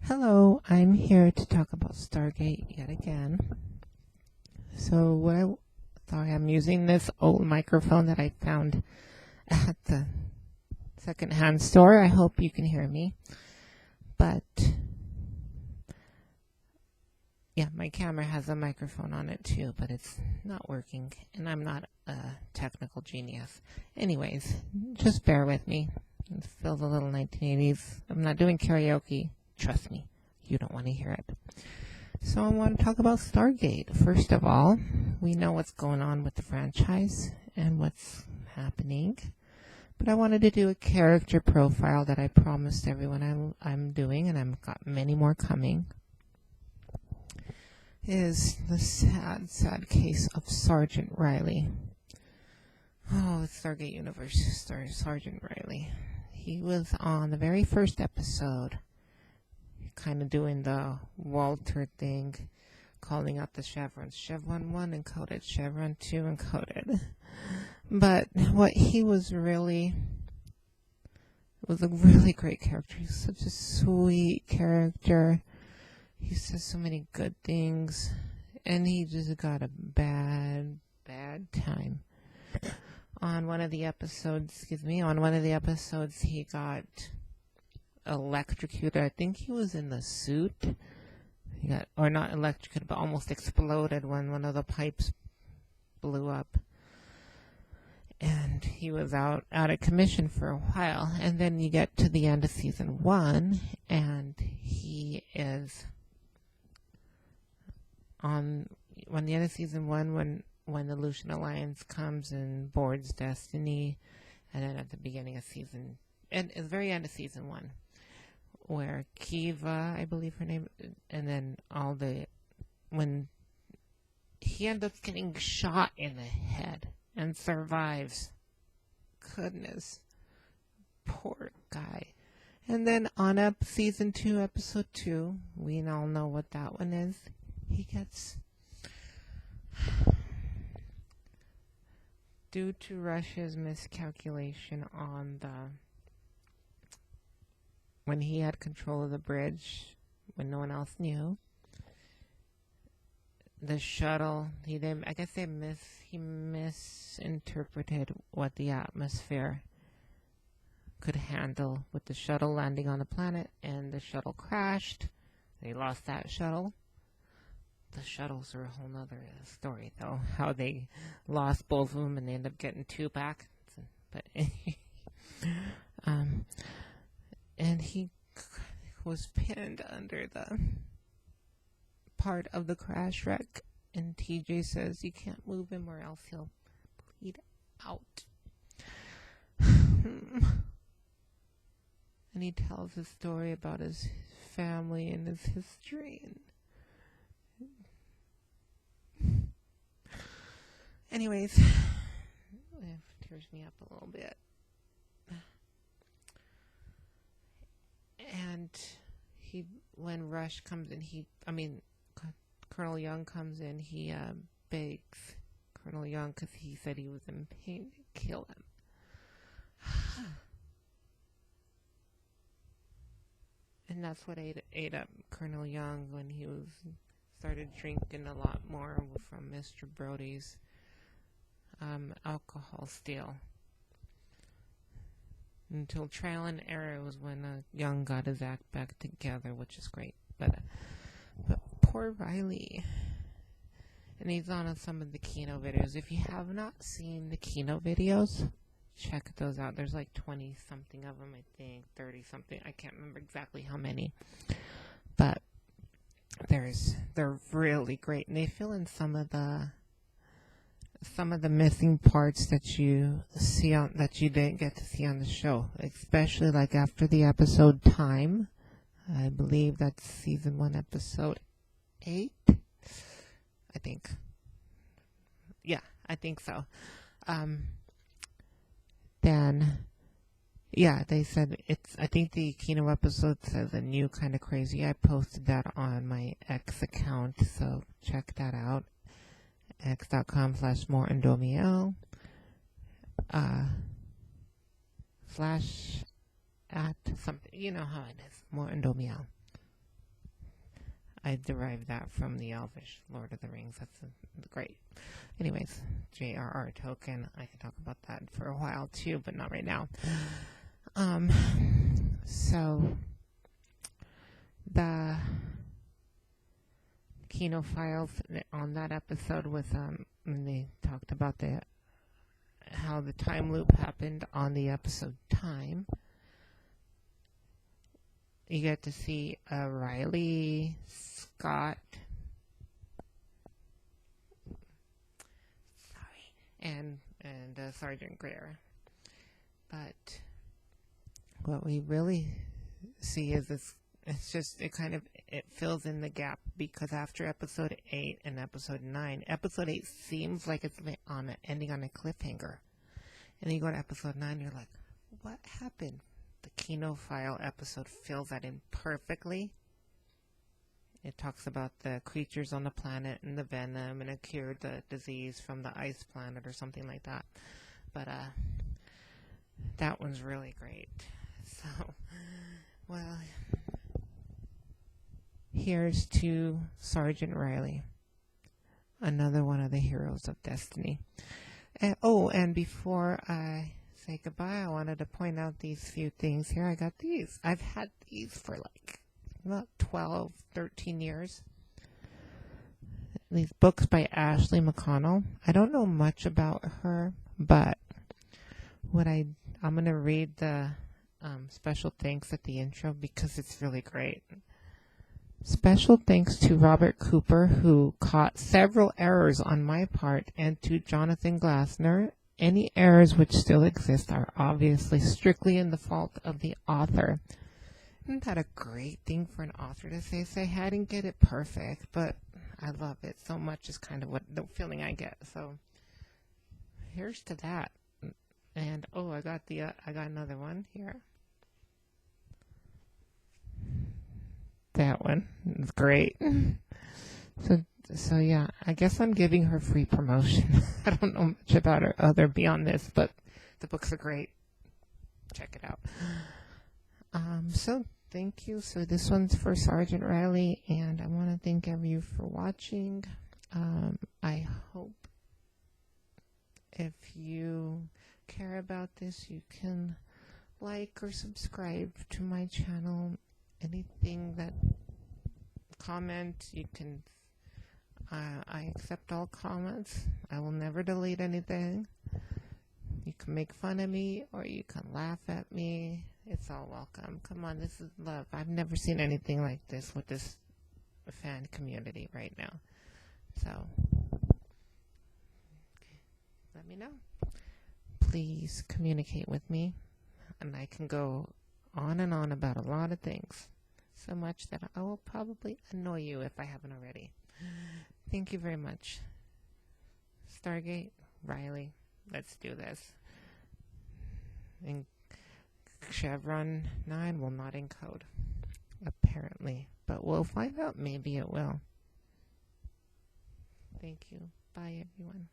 Hello, I'm here to talk about Stargate yet again. Sorry, I'm using this old microphone that I found at the secondhand store. I hope you can hear me. But yeah, my camera has a microphone on it too, but it's not working, and I'm not a technical genius. Anyways, just bear with me. It feels a little 1980s. I'm not doing karaoke. Trust me, you don't want to hear it. So I want to talk about Stargate. First of all, we know what's going on with the franchise and what's happening. But I wanted to do a character profile that I promised everyone I'm doing, and I've got many more coming. Is the sad, sad case of Sergeant Riley. Oh, the Stargate Universe star Sergeant Riley. He was on the very first episode, kind of doing the Walter thing, calling out the chevrons. Chevron 1 encoded, Chevron 2 encoded. But what he was a really great character. He's such a sweet character. He says so many good things, and he just got a bad time. On one of the episodes, he got electrocuted. I think he was in the suit. He got, or not electrocuted, but almost exploded when one of the pipes blew up. And he was out of commission for a while. And then you get to the end of season 1, and he is on the end of season 1 when the Lucian Alliance comes and boards Destiny, and then at the beginning of season, and at the very end of season 1, where Kiva, I believe her name, and then when he ends up getting shot in the head and survives. Goodness, poor guy. And then on up season 2, episode 2, we all know what that one is. He gets, due to Russia's miscalculation when he had control of the bridge, when no one else knew, the shuttle, he misinterpreted what the atmosphere could handle with the shuttle landing on the planet, and the shuttle crashed. They lost that shuttle. The shuttles are a whole nother story, though, how they lost both of them and they ended up getting 2 back. But and he was pinned under the part of the crash wreck, and TJ says you can't move him or else he'll bleed out. And he tells his story about his family and his history, and anyways, it tears me up a little bit. And when Rush comes in, Colonel Young comes in, he begs Colonel Young, because he said he was in pain, to kill him. And that's what ate up Colonel Young when he started drinking a lot more from Mr. Brody's alcohol steal. Until trial and error was when Young got his act back together, which is great. But poor Riley. And he's on some of the Kino videos. If you have not seen the Kino videos, check those out. There's like 20-something of them, I think, 30-something. I can't remember exactly how many. But they're really great. And they fill in some of the missing parts that you didn't get to see on the show, especially like after the episode Time. I believe that's season 1, episode 8. I think. Yeah, I think so. Then, yeah, they said I think the Kino episode says a new kind of crazy. I posted that on my X account, so check that out. x.com/moreindomiel / at something, you know how it is, moreindomiel. I derived that from the Elvish Lord of the Rings. That's great. Anyways, J.R.R. Tolkien. I can talk about that for a while too, but not right now. So the Kino Files on that episode with when they talked about how the time loop happened on the episode Time. You get to see Riley, Scott, and Sergeant Greer. But what we really see is this. It fills in the gap, because after episode 8 and episode 9, episode 8 seems like it's ending on a cliffhanger. And then you go to episode 9, you're like, what happened? The Kino File episode fills that in perfectly. It talks about the creatures on the planet and the venom, and it cured the disease from the ice planet or something like that. But that one's really great. So, well, here's to Sergeant Riley, another one of the heroes of Destiny. And before I say goodbye, I wanted to point out these few things here. I got these. I've had these for like about 12, 13 years. These books by Ashley McConnell. I don't know much about her, but I'm going to read the special thanks at the intro because it's really great. Special thanks to Robert Cooper, who caught several errors on my part, and to Jonathan Glassner. Any errors which still exist are obviously strictly in the fault of the author. Isn't that a great thing for an author to say? Say, I didn't get it perfect, but I love it so much is kind of what the feeling I get. So here's to that. And I got another one here. That one is great. So yeah, I guess I'm giving her free promotion. I don't know much about her other beyond this, but the books are great. Check it out. So thank you. So this one's for Sergeant Riley, and I want to thank everyone for watching. I hope if you care about this, you can like or subscribe to my channel. Anything that comment, you can. I accept all comments. I will never delete anything. You can make fun of me or you can laugh at me. It's all welcome. Come on, this is love. I've never seen anything like this with this fan community right now. So, let me know. Please communicate with me, and I can go on and on about a lot of things. So much that I will probably annoy you if I haven't already. Thank you very much. Stargate, Riley, let's do this. And Chevron 9 will not encode, apparently. But we'll find out. Maybe it will. Thank you. Bye, everyone.